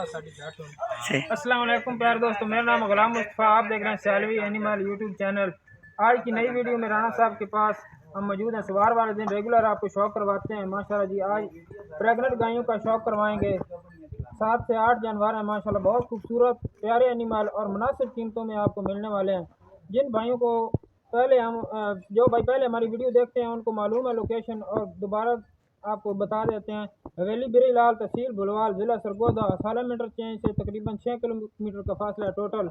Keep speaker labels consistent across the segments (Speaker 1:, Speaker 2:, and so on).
Speaker 1: अस्सलाम वालेकुम प्यारे दोस्तों, मेरा नाम गुलाम मुस्तफ़ा। आप देख रहे हैं सैलवी एनिमल यूट्यूब चैनल। आज की नई वीडियो में राणा साहब के पास हम मौजूद हैं। सवार वाले दिन रेगुलर आपको शौक करवाते हैं माशाल्लाह जी। आज प्रेगनेंट गायों का शौक करवाएंगे। 7 से 8 जानवर हैं माशाल्लाह, बहुत खूबसूरत प्यारे एनिमल और मुनासिब कीमतों में आपको मिलने वाले हैं। जिन भाइयों को पहले जो भाई पहले हमारी वीडियो देखते हैं उनको मालूम है लोकेशन, और दोबारा आपको बता देते हैं। हवेली बिरीलाल, तहसील बुलवाल, ज़िला सरगोदा। सालम इंटरचेंज से तकरीबन 6 किलोमीटर का फासला है टोटल,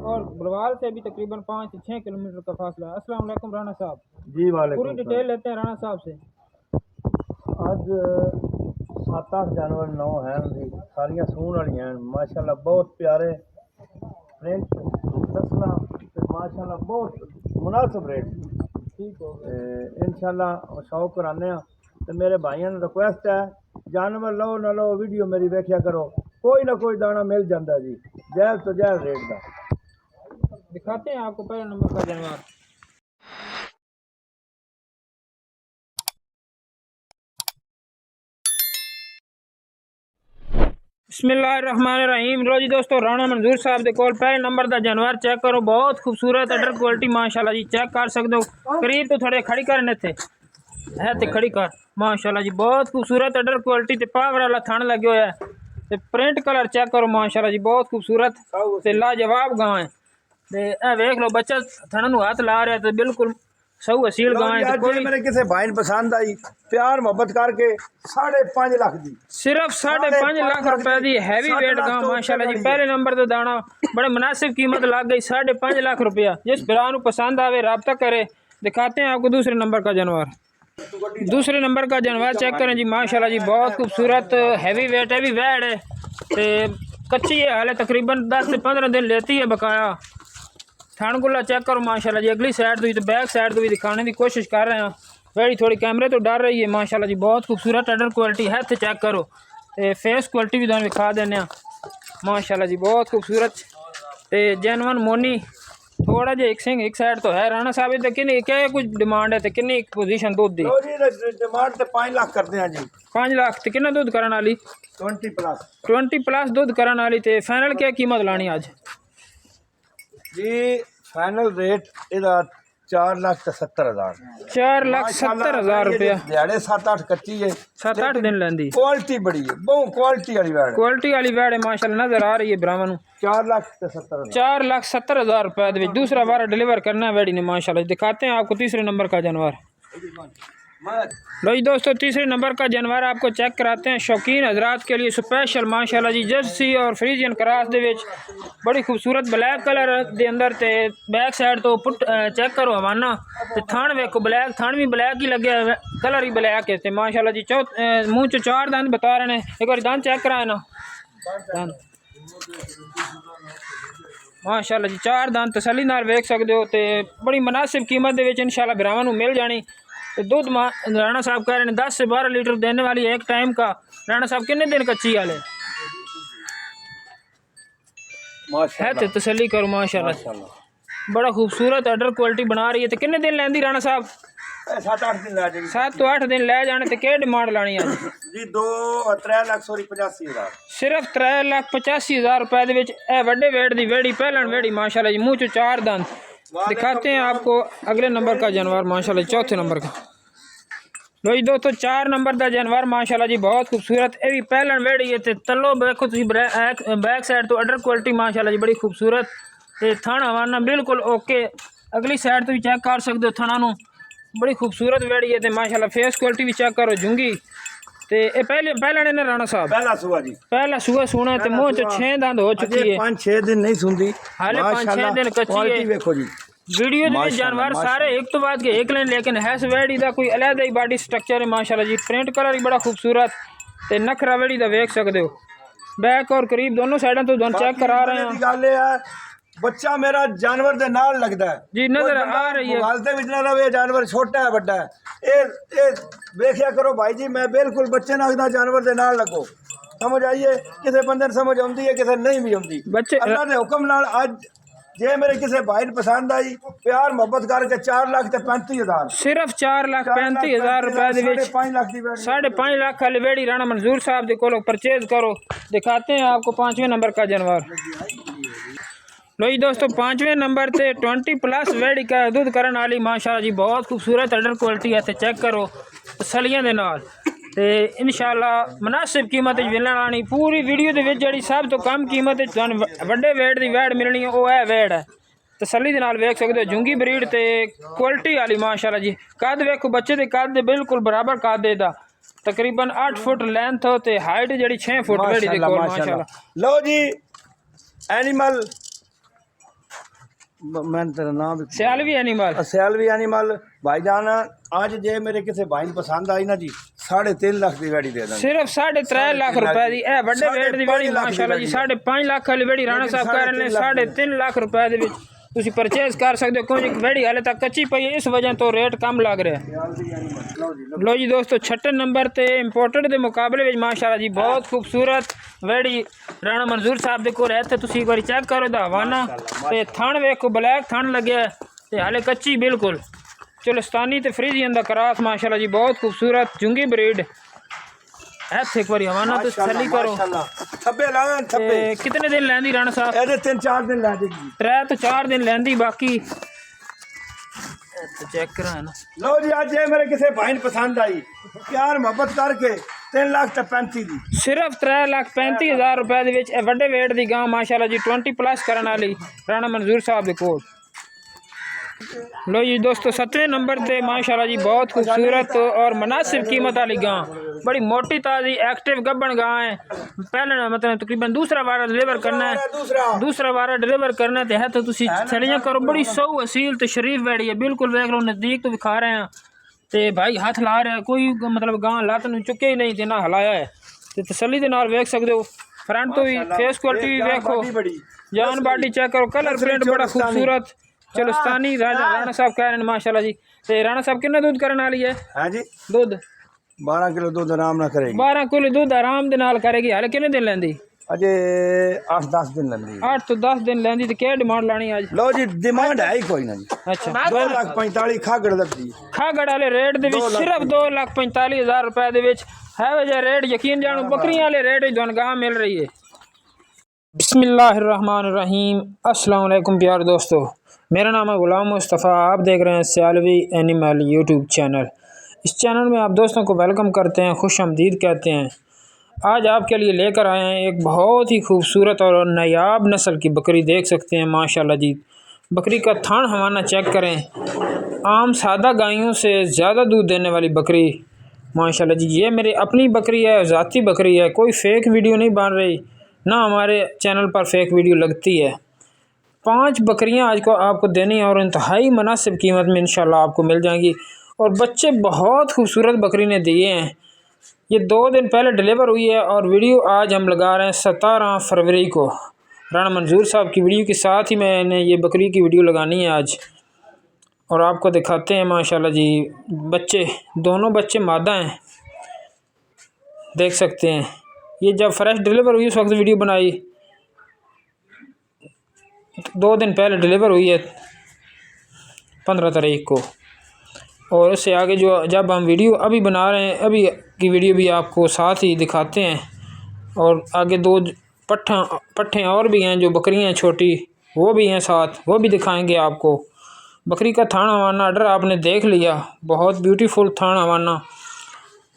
Speaker 1: और बुलवाल से भी तकरीबन 5 से 6 किलोमीटर का फासला है। अस्सलाम वालेकुम राणा साहब
Speaker 2: जी। वालेकुम।
Speaker 1: पूरी डिटेल लेते हैं राणा साहब से।
Speaker 2: आज 7-8 जानवर 9 हैं जी, सारियां सून वाली हैं माशाल्लाह, बहुत प्यारे प्रिंट दसना माशाल्लाह, बहुत मुनासिब रेट।
Speaker 1: ठीक हो
Speaker 2: इंशाल्लाह शौक कराने। तो मेरे भाइयों ने रिक्वेस्ट है, जानवर लो ना लो वीडियो मेरी वेख्या करो, कोई ना कोई दाना मिल जाता जी, जायज़ तो जायज़ रेट का।
Speaker 1: दिखाते हैं आपको पहले नंबर का जानवर। बिस्मिल्लाहिर्रहमानिर्रहीम। लो जी दोस्तों, राणा मंजूर साहब दे कोल पहले नंबर का जानवर चेक करो। बहुत खूबसूरत अडर क्वालिटी माशाल्लाह जी, चेक कर सकते हो। करीब तो थोड़े खड़ी करने थे है ते खड़ी कर माशाल्लाह जी, बहुत खूबसूरत अडर क्वालिटी ते पावर वाला थन लगे हुआ है। ते प्रिंट कलर चेक करो माशाल्लाह जी, बहुत खूबसूरत ते लाजवाब गां है। ते वेख लो बच्चा थन हाथ ला रहा है, तो बिल्कुल सऊ असील गां है। कोई
Speaker 2: मेरे किसी भाई ने पसंद आई, प्यार मोहब्बत करके 5.5 लाख दी,
Speaker 1: सिर्फ 5.5 लाख रुपए की हैवी वेट गां माशाल्लाह जी। पहले नंबर तो दाना बड़े मुनासिब कीमत लग गई, 5.5 लाख रुपया। जिस भरा पसंद आवे रब्ता करे। दिखाते हैं आपको दूसरे नंबर का जानवर। दूसरे नंबर का जानवर चेक करें जी माशाल्लाह जी, बहुत खूबसूरत हैवी वेट है भी वैड है। ते कच्ची है हाले, तकरीबन 10 से 15 दिन लेती है बकाया। थान गुला चेक करो माशाल्लाह जी, अगली साइड तो बैक साइड तो भी दिखाने की कोशिश कर रहे हैं। वेड़ी थोड़ी कैमरे तो डर रही है माशाल्लाह जी, बहुत खूबसूरत अडर क्वालिटी है। तो चेक करो, ते फेस क्वालिटी भी तुम दिखा देने माशाल्लाह जी, बहुत खूबसूरत ते जेनवन मोनी। थोड़ा जो एक सिंह एक साइड तो है। राणा साहब इधर किन्नी क्या कुछ डिमांड है, तो किन्नी पोजीशन दूध दी?
Speaker 2: डिमांड तो 5 लाख करते हैं जी।
Speaker 1: 5 लाख तो कितना दूध करने वाली? 20 प्लस दूध करने वाली। तो फाइनल क्या कीमत लानी आज
Speaker 2: जी? फाइनल रेट इधर 4,70,000।
Speaker 1: 4,70,000 रुपया।
Speaker 2: दिहाड़े 7-8 कच्ची है,
Speaker 1: 7-8 दिन लेंदी।
Speaker 2: क्वालिटी बड़ी है, बहुत क्वालिटी वाली वैड,
Speaker 1: क्वालिटी वाली वैड है माशाल्लाह, नजर आ रही है ब्राह्मण।
Speaker 2: 4,70,000।
Speaker 1: 4,70,000 रुपए दूसरा बार डिलीवर करना है वैडी ने माशाल्लाह। दिखाते हैं आपको तीसरे नंबर का जानवर। लो जी दोस्तों, तीसरे नंबर का जानवर आपको चेक कराते हैं शौकीन हजरात के लिए स्पेशल माशाल्लाह जी। जर्सी और फ्रीजियन क्रॉस दे विच बड़ी खूबसूरत ब्लैक कलर दे अंदर ते बैक साइड तो पुट चेक करो हवाना। ते थान वेखो, ब्लैक थान भी ब्लैक ही लगे, कलर ही ब्लैक है। ते माशाल्लाह जी मुँह च 4 दंद बता रहे हैं। एक बार दंद चेक कराए ना, दंद माशाल्लाह जी 4 दंद तसली नाल वेख सकते हो। तो बड़ी मुनासिब कीमत दे विच इंशाल्लाह भरावां नूं मिल जानी। तो दूध राणा साहब कह रहे हैं 10 से 12 लीटर देने वाली है एक टाइम का। राणा साहब कितने दिन कच्ची वाले है? तो तसली करो माशाल्लाह, बड़ा खूबसूरत अडर क्वालिटी बना रही है। तो कितने दिन लेंदी राणा साहब?
Speaker 2: 7-8 दिन लै
Speaker 1: 7 तो 8 दिन ले जाने। तो क्या डिमांड लानी है
Speaker 2: जी? 3,85,000।
Speaker 1: सिर्फ 3,85,000 रुपए दे विच वड्डे वेट दी वेड़ी पहलन वेड़ी माशाल्लाह जी, मुँह चो 4 दंद। दिखाते हैं आपको अगले नंबर का जानवर माशाल्लाह, चौथे नंबर का। लो जी दोस्तों, 4 नंबर का जानवर माशाल्लाह जी, बहुत खूबसूरत ये भी पहलन वेड़ी है। तो तलो देखो तुम बैक साइड तो अडर क्वालिटी माशाल्लाह जी, बड़ी खूबसूरत। तो थाना हवाना बिल्कुल ओके। अगली साइड तो भी चेक कर सकते हो, थाना नू बड़ी खूबसूरत वेड़ी है। तो माशाल्लाह फेस क्वालिटी भी चेक करो झुंगी। तो ये पहला ने राणा साहब
Speaker 2: पहला सुआ जी,
Speaker 1: पहला सुआ सुना। तो मुँह च 6 दंद हो चुकी है।
Speaker 2: 5-6 दिन नहीं सुनती
Speaker 1: हाले 5-6 दिन कच्ची है।
Speaker 2: देखो जी
Speaker 1: वीडियो में जानवर सारे एक तो बाद के एक लें, लेकिन है वेड़ी का कोई अलग ही बॉडी स्ट्रक्चर है माशाल्लाह जी। प्रिंट कलर ही बड़ा खूबसूरत। तो नखरा वेड़ी का वेख सकते हो, बैक और करीब दोनों साइडों तो चेक करा रहे हैं।
Speaker 2: गल है बच्चा मेरा जानवर दे नाल लगदा है
Speaker 1: जी, नजर आ रही है।
Speaker 2: हालते विच ना रहे, जानवर छोटा है बड़ा है। ए देखिया करो भाई जी, मैं बिल्कुल बच्चे नाल जानवर दे नाल लगो। समझ आइए, किसी बंदे समझ आती है, किसी नहीं भी आती।
Speaker 1: बच्चे
Speaker 2: अल्लाह के हुक्म नाल आज जे मेरे किसी भाई ने पसंद आई प्यार मोहब्बत करके 4,35,000
Speaker 1: सिर्फ 4,35,000 रुपए ਦੇ ਵਿੱਚ
Speaker 2: 5 ਲੱਖ ਦੀ ਬੈਠ
Speaker 1: 5.5 लाख वाली बेड़ी राणा मंजूर साहब के कोलो परचेज करो। दिखाते हैं आपको 5वें नंबर का जानवर। लो जी दोस्तों 5वें नंबर ते 20+ बेड़ी का दूध करने वाली माशाल्लाह जी बहुत खूबसूरत अडर क्वालिटी है। चेक करो तसलियां दे नाल ते इंशाल्लाह मुनासिब कीमत मिलने वाली पूरी वीडियो दे विच जिहड़ी सब तो कम कीमत वड्डे वेट दी वैड़ मिलनी है वो है वेड़ है। तसली दे नाल वेख सकते हो जुंगी ब्रीड ते क्वालिटी वाली माशाल्लाह जी। कद वेखो बच्चे दे कद दे बिल्कुल बराबर कद दा तकरीबन 8 फुट लेंथ ते हाइट जिहड़ी 6 फुट वेड़ी दे कोल माशाल्लाह।
Speaker 2: लो जी एनिमल मैं तेरा नाम
Speaker 1: सियालवी
Speaker 2: एनिमल भाईजान आज जे मेरे किसी भाई ने पसंद आई ना जी 3.5 लाख की वेड़ी दे दें
Speaker 1: सिर्फ 3.5 लाख रुपए दी ए बड़े वेट दी वेड़ी माशाल्लाह जी 5.5 लाख वाली वेड़ी राणा साहब कह रहे ने 3.5 लाख रुपए दे विच तुसी परचेज कर सकते हो क्योंकि वेड़ी हाले तक कच्ची पई है इस वजह तो रेट कम लग रहा है। लो जी दोस्तों 6 नंबर ते इंपोर्टेड के मुकाबले में माशाल्लाह जी बहुत खूबसूरत वेड़ी राणा मंजूर साहब दे कोल है। इत्थे तुसी एक बार चेक करो दा हवाना ते थण वेखो ब्लैक थण लगे ते हाले कच्ची बिल्कुल चुलस्तानी ते फ्रीजियन दा क्रॉस माशाल्लाह जी बहुत खूबसूरत जुंगी ब्रीड है। एक बार हवाना तो तसल्ली करो कितने दिन लैंदी राणा साहब
Speaker 2: 3-4 दिन लै देगी
Speaker 1: 3 तो 4 दिन लैंदी बाकी तो चेक करा है ना।
Speaker 2: लो जी आज ये मेरे किसी भाई ने पसंद आई प्यार मोहब्बत करके 3,35,000 दी
Speaker 1: सिर्फ 3,35,000 रुपए दे विच वड्डे वेट दी गां माशाल्लाह जी 20+ करने वाली राणा मंजूर साहब दे कोल। लो जी दोस्तों 7वें नंबर ते माशाल्लाह जी बहुत खूबसूरत और मुनासिब कीमत वाली गां बड़ी मोटी ताज़ी एक्टिव गब्बन गां है। पहले मतलब तकरीबन दूसरा वारा डिलीवर करना है दूसरा वारा डिलीवर करना है तो तुसी छलियां करो बड़ी सौ असील तो शरीफ बैठी है बिल्कुल वेख लो नज़दीक तो दिखा रहे हैं तो भाई हाथ ला रहे हैं कोई मतलब गां लत्त नूं चुके ही नहीं ना हिलाया है तो तसल्ली दे नाल वेख सकते हो। फ्रंट तो भी फेस क्वालिटी भी देखो जान बाडी चेक करो कलर प्रिंट बड़ा खूबसूरत चुलस्तानी राणा साहब कह रहे हैं माशाल्लाह जी। तो राणा साहब कितना दूध करने वाली है? हाँ जी दूध
Speaker 2: 12 किलो दूध आराम ना करेगी
Speaker 1: 12 किलो दूध आराम दे नाल करेगी। हाले कितने दिन लेंदी?
Speaker 2: अजे 8-10 दिन लेंदी
Speaker 1: 8 तो 10 दिन लेंदी तो क्या डिमांड लानी आज?
Speaker 2: लो जी डिमांड है ही कोई ना जी।
Speaker 1: अच्छा
Speaker 2: 2,45,000 खागड़ लगती
Speaker 1: खागड़ वाले रेट दे विच सिर्फ 2,45,000 रुपए दे विच है वजह रेट यकीन जानो बकरियां वाले रेट ही गां मिल रही है। बिस्मिल्लाहिर्रहमानिर्रहीम अस्सलाम वालेकुम प्यारे दोस्तों मेरा नाम है गुलाम मुस्तफ़ा आप देख रहे हैं सियालवी एनिमल यूट्यूब चैनल। इस चैनल में आप दोस्तों को वेलकम करते हैं खुश आमदीद कहते हैं। आज आपके लिए लेकर आए हैं एक बहुत ही खूबसूरत और नायाब नस्ल की बकरी देख सकते हैं माशाल्लाह जी। बकरी का थान हवाना चेक करें आम सादा गायों से ज़्यादा दूध देने वाली बकरी माशाल्लाह जी। ये मेरी अपनी बकरी है ज़ाती बकरी है कोई फेक वीडियो नहीं बन रही ना हमारे चैनल पर फेक वीडियो लगती है। 5 बकरियां आज को आपको देनी है और इंतहाई मुनासिब कीमत में इंशाल्लाह आपको मिल जाएंगी और बच्चे बहुत खूबसूरत बकरी ने दिए हैं। ये 2 दिन पहले डिलीवर हुई है और वीडियो आज हम लगा रहे हैं 17 फरवरी को राणा मंजूर साहब की वीडियो के साथ ही मैंने ये बकरी की वीडियो लगानी है आज और आपको दिखाते हैं माशाल्लाह जी। बच्चे दोनों बच्चे मादा हैं देख सकते हैं। ये जब फ्रेश डिलीवर हुई उस वक्त वीडियो बनाई 2 दिन पहले डिलीवर हुई है 15 तारीख को और उससे आगे जो जब हम वीडियो अभी बना रहे हैं अभी की वीडियो भी आपको साथ ही दिखाते हैं और आगे 2 पट्ठे और भी हैं जो बकरियां हैं छोटी वो भी हैं साथ वो भी दिखाएंगे आपको। बकरी का थान हवाना ऑर्डर आपने देख लिया बहुत ब्यूटीफुल थान हवाना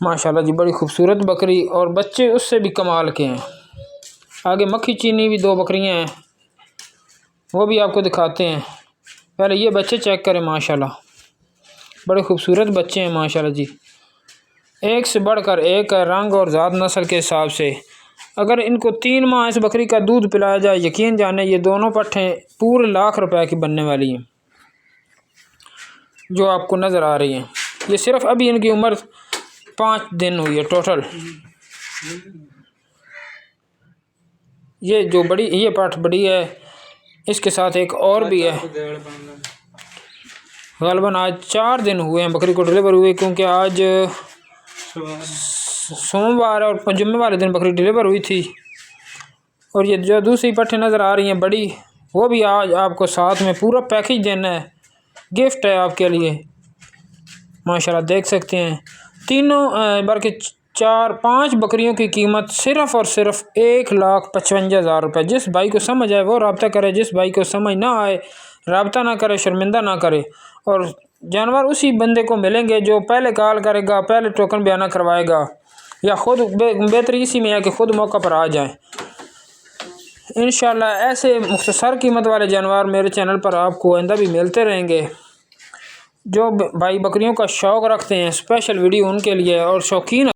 Speaker 1: माशाल्लाह जी बड़ी खूबसूरत बकरी और बच्चे उससे भी कमाल के हैं। आगे मक्खी चीनी भी 2 बकरियां हैं वो भी आपको दिखाते हैं। पहले ये बच्चे चेक करें माशाल्लाह बड़े खूबसूरत बच्चे हैं माशाल्लाह जी। एक से बढ़कर एक है रंग और ज़ात नस्ल के हिसाब से। अगर इनको 3 माह इस बकरी का दूध पिलाया जाए यकीन जाने ये दोनों पट्ठें पूरे लाख रुपए की बनने वाली हैं जो आपको नज़र आ रही हैं। ये सिर्फ अभी इनकी उम्र 5 दिन हुई है टोटल। ये जो बड़ी ये पाठ बड़ी है इसके साथ एक और भी है ग़ालिबन आज 4 दिन हुए हैं बकरी को डिलीवर हुए क्योंकि आज सोमवार और जुम्मे वाले दिन बकरी डिलीवर हुई थी। और ये जो दूसरी पट्ठे नज़र आ रही हैं बड़ी वो भी आज आपको साथ में पूरा पैकेज देना है, गिफ्ट है आपके लिए। माशाल्लाह देख सकते हैं तीनों बल्कि 4-5 बकरियों की कीमत सिर्फ़ और सिर्फ 1,55,000 रुपये। जिस भाई को समझ आए वो रब्ता करे, जिस भाई को समझ ना आए रब्ता ना करे, शर्मिंदा ना करे। और जानवर उसी बंदे को मिलेंगे जो पहले कॉल करेगा, पहले टोकन बयाना करवाएगा, या ख़ुद बेहतरी इसी में है कि ख़ुद मौका पर आ जाए। इंशाल्लाह ऐसे मुख्तसर कीमत वाले जानवर मेरे चैनल पर आपको आइंदा भी मिलते रहेंगे। जो भाई बकरियों का शौक़ रखते हैं स्पेशल वीडियो उनके लिए, और शौकीन